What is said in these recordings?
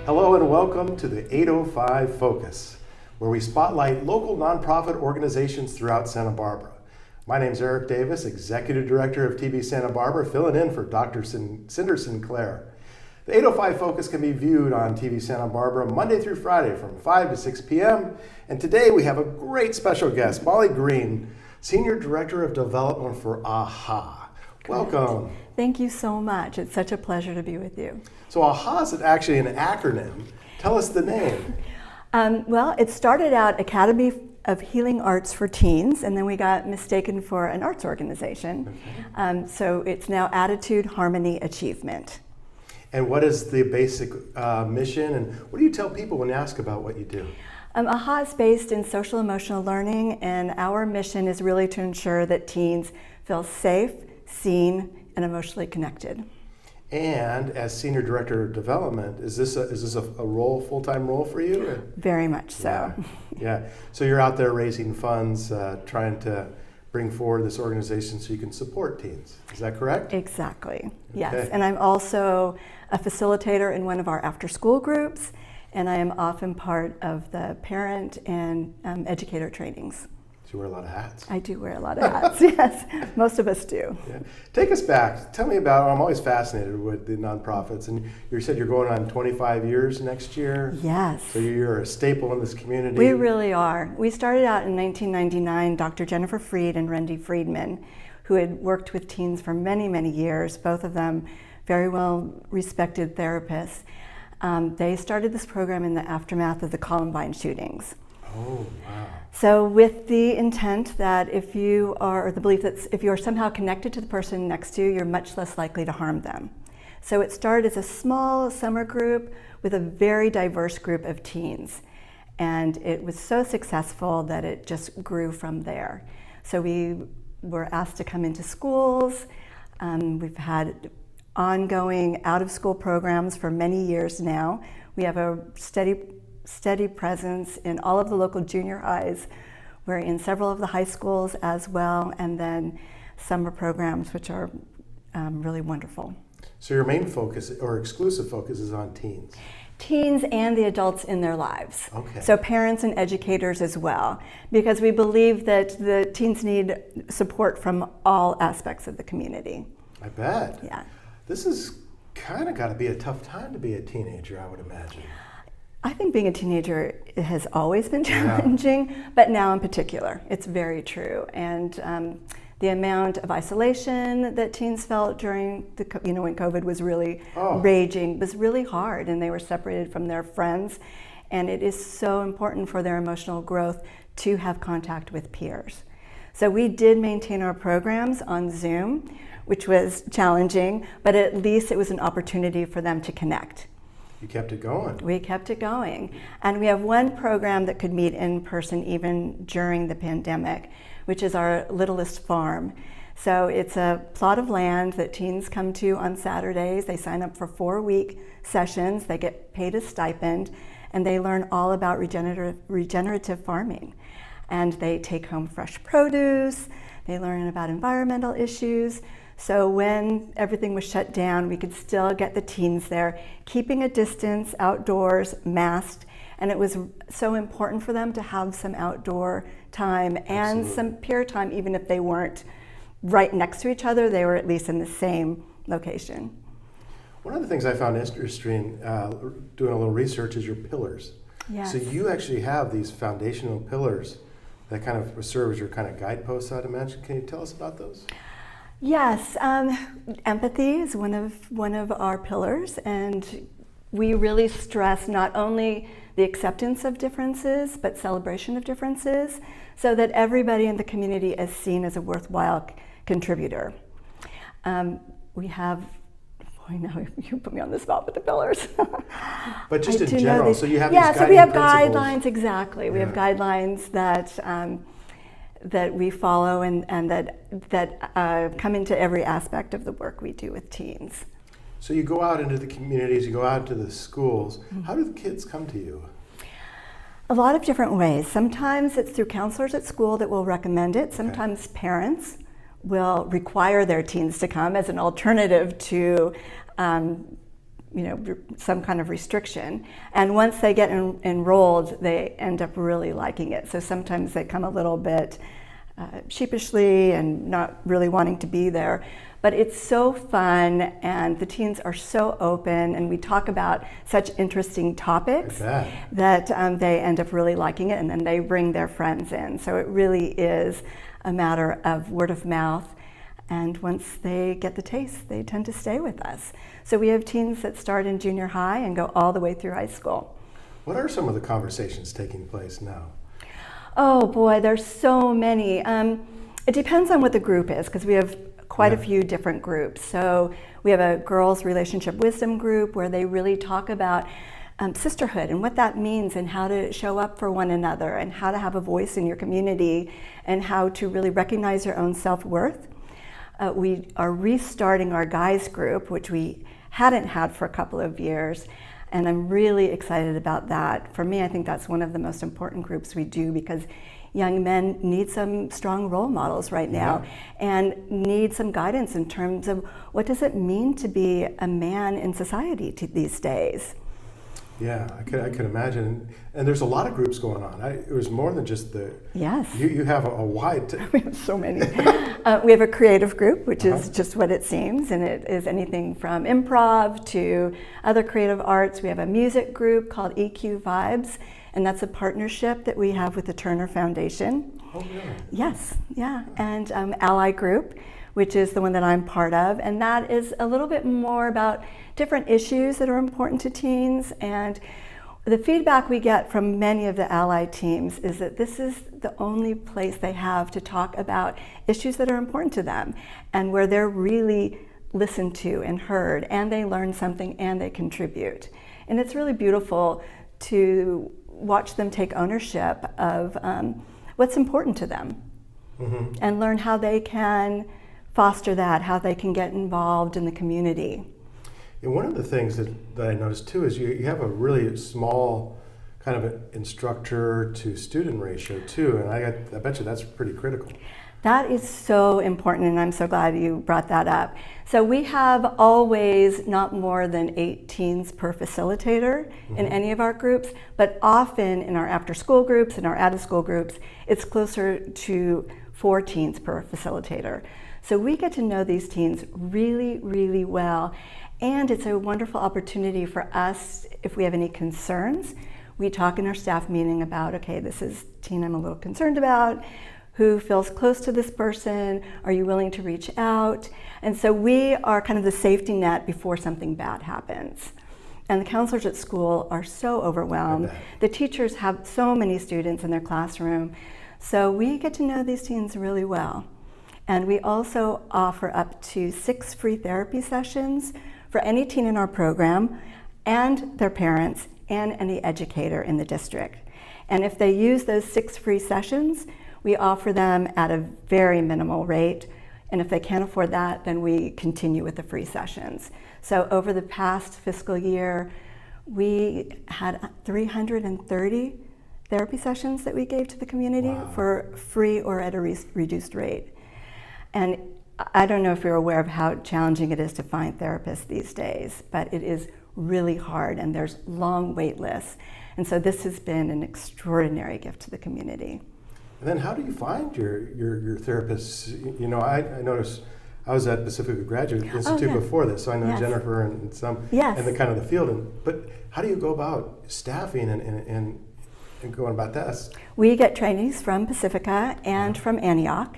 Hello and welcome to the 805 Focus, where we spotlight local nonprofit organizations throughout Santa Barbara. My name is Eric Davis, Executive Director of TV Santa Barbara, filling in for Dr. Cinder Sinclair. The 805 Focus can be viewed on TV Santa Barbara Monday through Friday from 5 to 6 p.m. And today we have a great special guest, Molly Green, Senior Director of Development for AHA. Welcome. Thank you so much. It's such a pleasure to be with you. So AHA is actually an acronym. Tell us the name. Well, it started out Academy of Healing Arts for Teens, and then we got mistaken for an arts organization. Okay. So it's now Attitude, Harmony, Achievement. And what is the basic mission, and what do you tell people when they ask about what you do? AHA is based in social emotional learning, and our mission is really to ensure that teens feel safe, seen, and emotionally connected. And as Senior Director of Development, is this a role, full-time role for you? Or? Very much so. Yeah. So you're out there raising funds, trying to bring forward this organization so you can support teens. Is that correct? Exactly. Okay. Yes. And I'm also a facilitator in one of our after-school groups, and I am often part of the parent and educator trainings. So you wear a lot of hats. I do wear a lot of hats, yes. Most of us do. Yeah. Take us back. Tell me about, I'm always fascinated with the nonprofits, and you said you're going on 25 years next year. Yes. So you're a staple in this community. We really are. We started out in 1999, Dr. Jennifer Freed and Randy Friedman, who had worked with teens for many, many years, both of them very well respected therapists. They started this program in the aftermath of the Columbine shootings. Oh, wow. So with the intent that if you are, or the belief that if you are somehow connected to the person next to you, you're much less likely to harm them. So it started as a small summer group with a very diverse group of teens. And it was so successful that it just grew from there. So we were asked to come into schools. We've had ongoing out-of-school programs for many years now. We have a steady presence in all of the local junior highs. We're in several of the high schools as well, and then summer programs, which are really wonderful. So your main focus, or exclusive focus, is on teens? Teens and the adults in their lives. Okay. So parents and educators as well, because we believe that the teens need support from all aspects of the community. I bet. Yeah. This has kind of got to be a tough time to be a teenager, I would imagine. I think being a teenager has always been challenging, but now in particular, it's very true. And the amount of isolation that teens felt during when COVID was really raging was really hard, and they were separated from their friends. And it is so important for their emotional growth to have contact with peers. So we did maintain our programs on Zoom, which was challenging, but at least it was an opportunity for them to connect. You kept it going. We kept it going. And we have one program that could meet in person even during the pandemic, which is our Littlest Farm. So it's a plot of land that teens come to on Saturdays. They sign up for 4-week sessions. They get paid a stipend, and they learn all about regenerative farming. And they take home fresh produce. They learn about environmental issues. So when everything was shut down, we could still get the teens there, keeping a distance, outdoors, masked, and it was so important for them to have some outdoor time and some peer time, even if they weren't right next to each other, they were at least in the same location. One of the things I found interesting doing a little research is your pillars. Yes. So you actually have these foundational pillars that kind of serve as your kind of guideposts, I'd imagine. Can you tell us about those? Yes, empathy is one of our pillars, and we really stress not only the acceptance of differences, but celebration of differences, so that everybody in the community is seen as a worthwhile contributor. We have, boy, now you put me on the spot with the pillars. But just in general, so you have these guiding so we have principles. guidelines, exactly. We have guidelines that we follow and that come into every aspect of the work we do with teens. So you go out into the communities, you go out to the schools. How do the kids come to you? A lot of different ways. Sometimes it's through counselors at school that will recommend it. Sometimes parents will require their teens to come as an alternative to some kind of restriction. And once they get enrolled, they end up really liking it. So sometimes they come a little bit sheepishly and not really wanting to be there. But it's so fun, and the teens are so open, and we talk about such interesting topics that they end up really liking it, and then they bring their friends in. So it really is a matter of word of mouth. And once they get the taste, they tend to stay with us. So we have teens that start in junior high and go all the way through high school. What are some of the conversations taking place now? Oh boy, there's so many. It depends on what the group is, because we have quite a few different groups. So we have a girls' relationship wisdom group where they really talk about sisterhood and what that means, and how to show up for one another, and how to have a voice in your community, and how to really recognize your own self-worth. We are restarting our guys group, which we hadn't had for a couple of years, and I'm really excited about that. For me, I think that's one of the most important groups we do, because young men need some strong role models right now, and need some guidance in terms of what does it mean to be a man in society these days. Yeah, I could imagine. And there's a lot of groups going on. It was more than just the... Yes. You have a wide... We have so many. We have a creative group, which is just what it seems, and it is anything from improv to other creative arts. We have a music group called EQ Vibes, and that's a partnership that we have with the Turner Foundation. Oh, really? Yes, yeah. And Ally Group, which is the one that I'm part of, and that is a little bit more about different issues that are important to teens. And the feedback we get from many of the Ally teams is that this is the only place they have to talk about issues that are important to them, and where they're really listened to and heard, and they learn something and they contribute. And it's really beautiful to watch them take ownership of what's important to them, and learn how they can foster that, how they can get involved in the community. And one of the things that I noticed too is you have a really small kind of instructor to student ratio too, and I bet you that's pretty critical. That is so important, and I'm so glad you brought that up. So we have always not more than 8 teens per facilitator in any of our groups, but often in our after-school groups and our out-of-school groups, it's closer to 4 teens per facilitator. So we get to know these teens really, really well, and it's a wonderful opportunity for us, if we have any concerns, we talk in our staff meeting about, okay, this is a teen I'm a little concerned about. Who feels close to this person? Are you willing to reach out? And so we are kind of the safety net before something bad happens. And the counselors at school are so overwhelmed. The teachers have so many students in their classroom. So we get to know these teens really well. And we also offer up to 6 free therapy sessions for any teen in our program, and their parents, and any educator in the district. And if they use those 6 free sessions, we offer them at a very minimal rate, and if they can't afford that, then we continue with the free sessions. So over the past fiscal year, we had 330 therapy sessions that we gave to the community for free or at a reduced rate. And I don't know if you're aware of how challenging it is to find therapists these days, but it is really hard, and there's long wait lists. And so this has been an extraordinary gift to the community. And then how do you find your therapists? You know, I noticed I was at Pacifica Graduate Institute before this, so I know Jennifer and some and the kind of the field. But how do you go about staffing and going about this? We get trainees from Pacifica and from Antioch.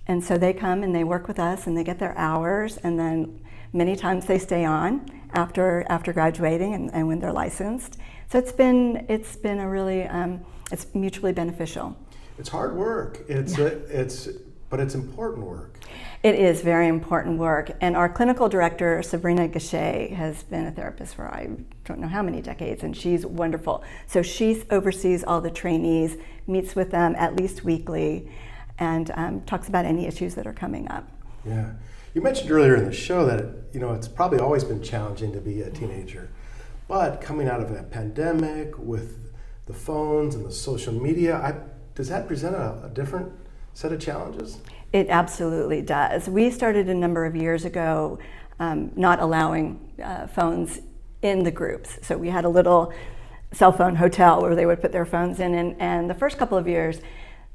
And so they come and they work with us and they get their hours, and then many times they stay on after graduating and when they're licensed. So it's been a really it's mutually beneficial. It's hard work. But it's important work. It is very important work. And our clinical director, Sabrina Gachet, has been a therapist for I don't know how many decades, and she's wonderful. So she oversees all the trainees, meets with them at least weekly, and talks about any issues that are coming up. Yeah. You mentioned earlier in the show that it's probably always been challenging to be a teenager. But coming out of a pandemic with the phones and the social media, does that present a different set of challenges? It absolutely does. We started a number of years ago not allowing phones in the groups. So we had a little cell phone hotel where they would put their phones in, and the first couple of years,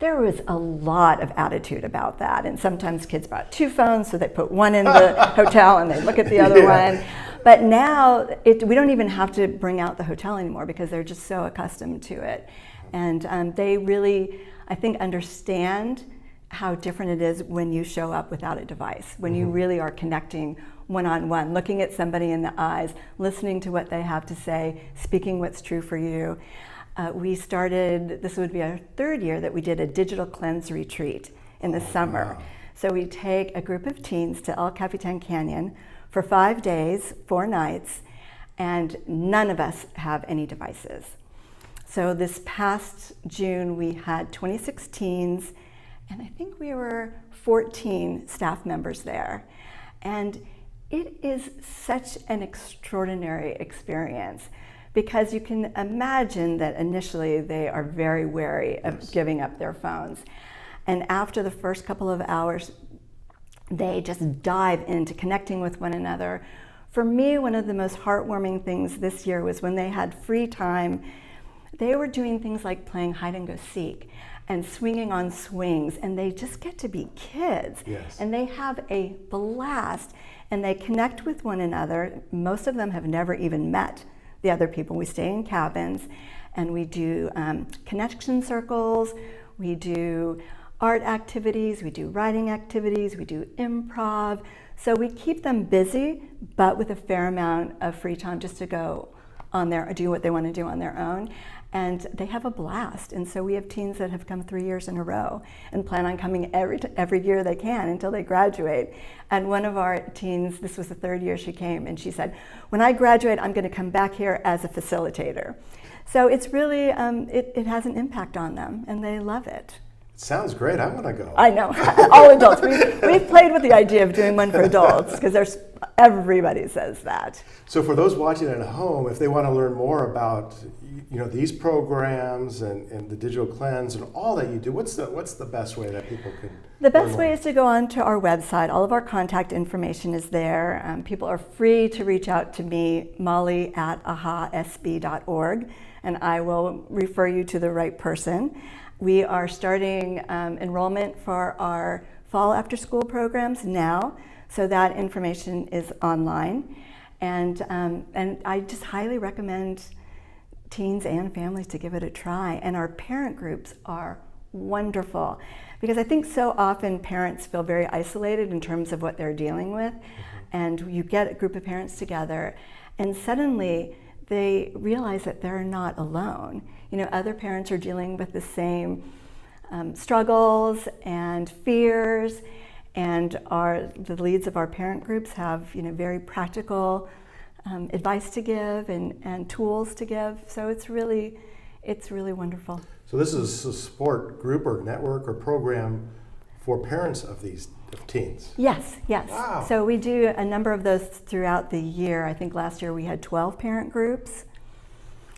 there was a lot of attitude about that. And sometimes kids brought 2 phones, so they put one in the hotel and they look at the other one. But now we don't even have to bring out the hotel anymore because they're just so accustomed to it. And they really, I think, understand how different it is when you show up without a device, when you really are connecting one-on-one, looking at somebody in the eyes, listening to what they have to say, speaking what's true for you. We started, this would be our 3rd year that we did a digital cleanse retreat in the summer. Wow. So we take a group of teens to El Capitan Canyon for 5 days, 4 nights, and none of us have any devices. So this past June, we had 26 teens, and I think we were 14 staff members there. And it is such an extraordinary experience because you can imagine that initially they are very wary of giving up their phones. And after the first couple of hours, they just dive into connecting with one another. For me, one of the most heartwarming things this year was when they had free time, they were doing things like playing hide and go seek and swinging on swings, and they just get to be kids. Yes. And they have a blast, and they connect with one another. Most of them have never even met the other people. We stay in cabins, and we do connection circles, we do art activities, we do writing activities, we do improv. So we keep them busy, but with a fair amount of free time just to go on do what they want to do on their own. And they have a blast. And so we have teens that have come 3 years in a row and plan on coming every year they can until they graduate. And one of our teens, this was the 3rd year she came, and she said, when I graduate, I'm going to come back here as a facilitator. So it's really, it has an impact on them, and they love it. Sounds great. I want to go. I know, all adults. We've played with the idea of doing one for adults because everybody says that. So for those watching at home, if they want to learn more about these programs and the digital cleanse and all that you do, what's the best way that people can? The best way is to go on to our website. All of our contact information is there. People are free to reach out to me, molly@ahasb.org, and I will refer you to the right person. We are starting enrollment for our fall after school programs now, so that information is online. And I just highly recommend teens and families to give it a try. And our parent groups are wonderful because I think so often parents feel very isolated in terms of what they're dealing with. And you get a group of parents together and suddenly they realize that they're not alone. Other parents are dealing with the same struggles and fears, and the leads of our parent groups have very practical advice to give and tools to give. So it's really wonderful. So this is a support group or network or program for parents of teens. Yes. Wow. So we do a number of those throughout the year. I think last year we had 12 parent groups.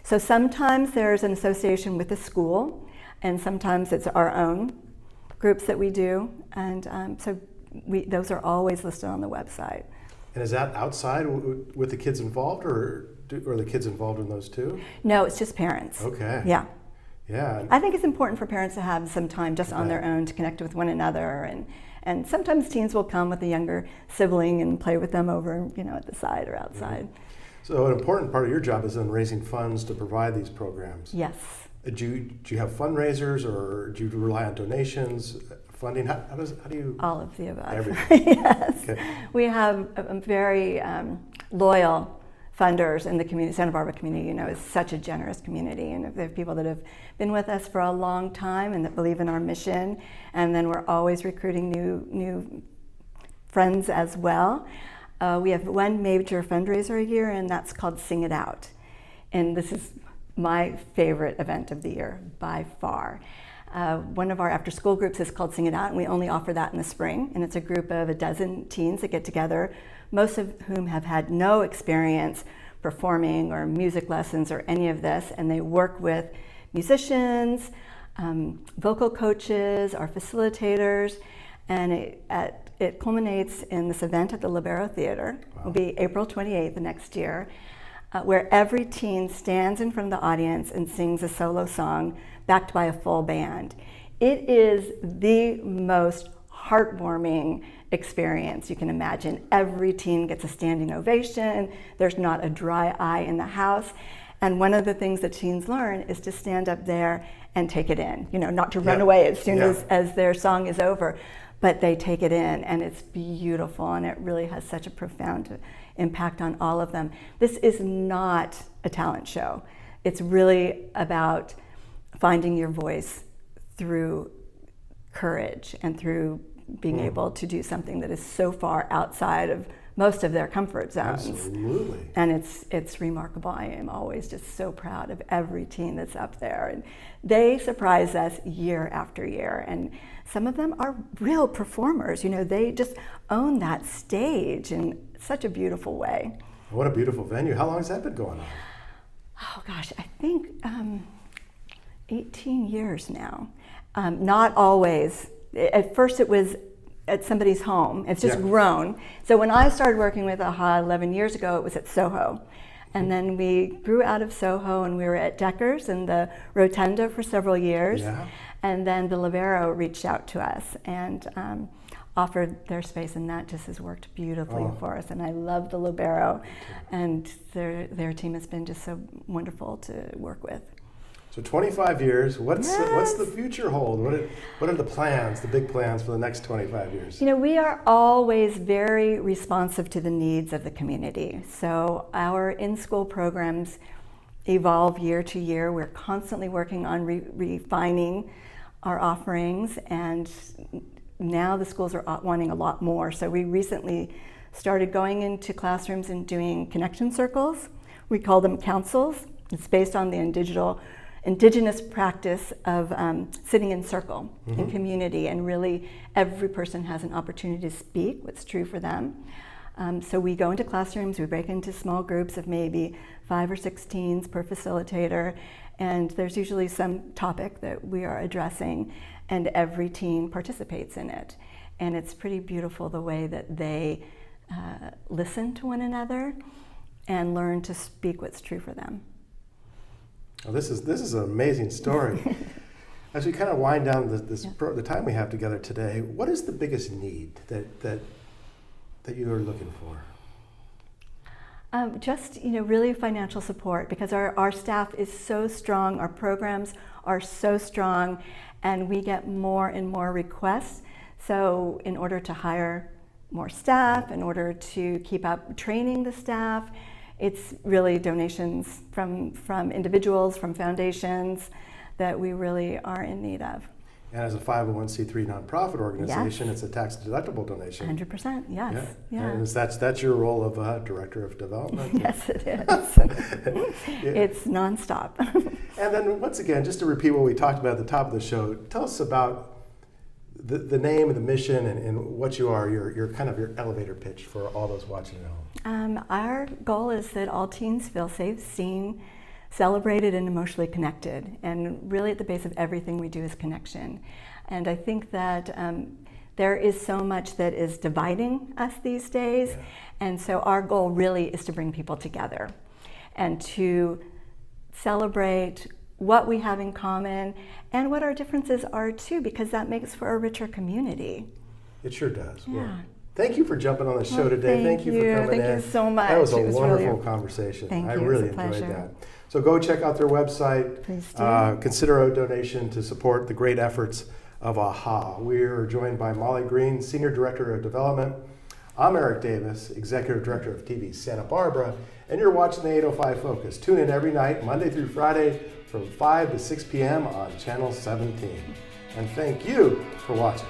So sometimes there's an association with the school, and sometimes it's our own groups that we do, and so those are always listed on the website. And is that outside with the kids involved, or are the kids involved in those too? No, it's just parents. Okay. Yeah. Yeah. I think it's important for parents to have some time just on their own to connect with one another, and sometimes teens will come with a younger sibling and play with them over, at the side or outside. Mm-hmm. So an important part of your job is then raising funds to provide these programs. Yes. Do you have fundraisers, or do you rely on donations, funding? How do you? All of the above. Everything. Yes. Okay. We have a very loyal funders in the community. Santa Barbara community, is such a generous community, and they have people that have been with us for a long time and that believe in our mission. And then we're always recruiting new friends as well. We have one major fundraiser a year, and that's called Sing It Out. And this is my favorite event of the year by far. One of our after-school groups is called Sing It Out, and we only offer that in the spring. And it's a group of a dozen teens that get together, most of whom have had no experience performing or music lessons or any of this. And they work with musicians, vocal coaches, our facilitators, And it culminates in this event at the Libero Theater. Wow. It'll be April 28th the next year, where every teen stands in front of the audience and sings a solo song backed by a full band. It is the most heartwarming experience you can imagine. Every teen gets a standing ovation. There's not a dry eye in the house. And one of the things that teens learn is to stand up there and take it in, not to run away as soon as their song is over, but they take it in, and it's beautiful, and it really has such a profound impact on all of them. This is not a talent show. It's really about finding your voice through courage and through being able to do something that is so far outside of most of their comfort zones. Absolutely. And it's remarkable. I am always just so proud of every teen that's up there. And they surprise us year after year. And some of them are real performers. They just own that stage in such a beautiful way. What a beautiful venue. How long has that been going on? Oh gosh, I think 18 years now. Not always. At first it was at somebody's home. It's just grown. So when I started working with AHA 11 years ago, it was at Soho. And then we grew out of Soho and we were at Deckers in the Rotunda for several years. Yeah. And then the Libero reached out to us and offered their space, and that just has worked beautifully for us. And I love the Libero, and their team has been just so wonderful to work with. So 25 years, what's the future hold? What are the plans, the big plans for the next 25 years? We are always very responsive to the needs of the community. So our in-school programs evolve year to year. We're constantly working on refining our offerings, and now the schools are wanting a lot more. So we recently started going into classrooms and doing connection circles. We call them councils. It's based on the indigenous practice of sitting in circle in community, and really every person has an opportunity to speak what's true for them. So we go into classrooms, we break into small groups of maybe 5 or 6 teens per facilitator, and there's usually some topic that we are addressing, and every teen participates in it. And it's pretty beautiful the way that they listen to one another and learn to speak what's true for them. Well, this is an amazing story. As we kind of wind down the time we have together today, what is the biggest need that you are looking for? Just really financial support, because our staff is so strong, our programs are so strong, and we get more and more requests. So in order to hire more staff, in order to keep up training the staff, it's really donations from individuals, from foundations, that we really are in need of. And as a 501c3 nonprofit organization, it's a tax-deductible donation. 100%, yes. Yeah. And that's your role of Director of Development? Yes, it is. It's nonstop. And then once again, just to repeat what we talked about at the top of the show, tell us about the name and the mission and what you are, your kind of your elevator pitch for all those watching at home. Our goal is that all teens feel safe, seen, celebrated, and emotionally connected. And really at the base of everything we do is connection. And I think that there is so much that is dividing us these days. Yeah. And so our goal really is to bring people together and to celebrate what we have in common and what our differences are too, because that makes for a richer community. It sure does. Yeah. Well, thank you for jumping on the show today. Thank you for coming in. Thank you so much. That was a wonderful conversation. Thank you. I really enjoyed that. So go check out their website. Please do. Consider a donation to support the great efforts of AHA. We are joined by Molly Green, Senior Director of Development. I'm Eric Davis, Executive Director of TV Santa Barbara, and you're watching the 805 Focus. Tune in every night, Monday through Friday, from 5 to 6 p.m. on Channel 17. And thank you for watching.